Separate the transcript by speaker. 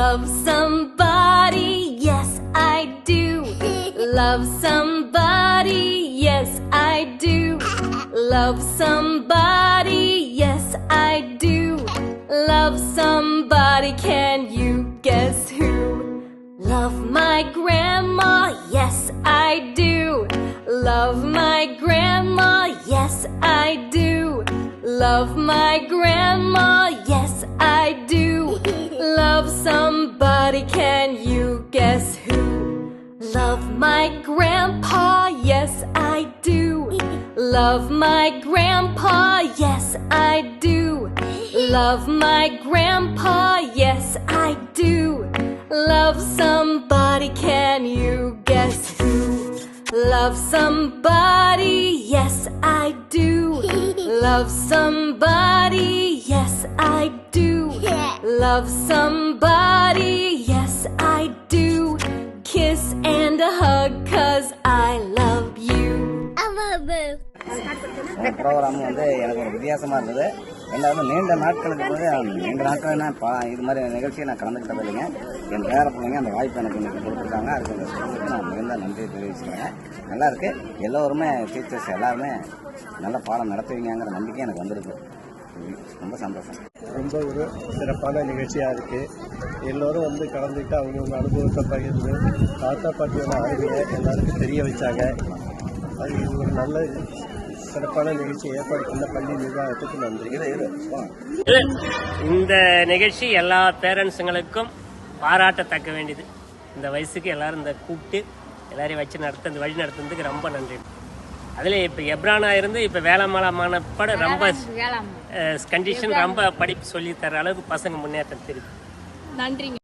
Speaker 1: Love somebody, yes I do. Love somebody, yes I do. Love somebody, yes I do. Love somebody, can you guess who? Love my grandma, yes I do. Love my grandma, yes I do. Love my grandma, yes I do. Love somebody, can you guess who? Love my grandpa, yes I do. Love my grandpa, yes I do. Love my grandpa, yes I do. Love somebody, can you guess who? Love somebody, yes I do. Love somebody, yes I do. Love somebody, yes I do. Kiss and a hug, 'cause I love you.
Speaker 2: Programme எனக்கு ஒரு வித்தியாசமாக இருந்தது. ரெண்டாவது நீண்ட நாட்களுக்கு நீண்ட நாட்கள் இது மாதிரி நிகழ்ச்சியை நான் கலந்துக்கிட்டது இல்லைங்க. என் பேர பிள்ளைங்க அந்த வாய்ப்பு எனக்கு இன்னைக்கு கொடுத்துருக்காங்க. அதுக்கு இந்த ஸ்கூலுக்கு நான் மிகுந்த நன்றி தெரிவிச்சுக்கிறேன். நல்லா இருக்கு. எல்லோருமே டீச்சர்ஸ் எல்லாருமே நல்ல பாடம் நடத்துவீங்கிற நம்பிக்கை எனக்கு வந்துருக்கு. ரொம்ப சந்தோஷம்.
Speaker 3: ரொம்ப ஒரு சிறப்பான நிகழ்ச்சியாக இருக்குது. எல்லோரும் கலந்துக்கிட்டு அவங்கவுங்க அனுபவத்தை பகிர்ந்து தாத்தா பாட்டியோட அருமையை எல்லாருக்கும் தெரிய வச்சாங்க. அது ஒரு நல்ல சிறப்பான நிகழ்ச்சி ஏற்பாடு பண்ண பள்ளி நிர்வாகத்துக்கு நன்றி.
Speaker 4: இந்த நிகழ்ச்சி எல்லா பேரண்ட்ஸுங்களுக்கும் பாராட்டத்தக்க வேண்டியது. இந்த வயசுக்கு எல்லாரும் இந்த கூப்பிட்டு எல்லாரையும் வச்சு இந்த வழி நடத்துறதுக்கு ரொம்ப நன்றி. அதில் இப்போ எப்ரானா இருந்து இப்போ வேளாண்மானப்பட ரொம்ப கண்டிஷன் ரொம்ப படிப்பு சொல்லி தர அளவுக்கு பசங்க முன்னேற்றம் தெரியுது.
Speaker 1: நன்றிங்க.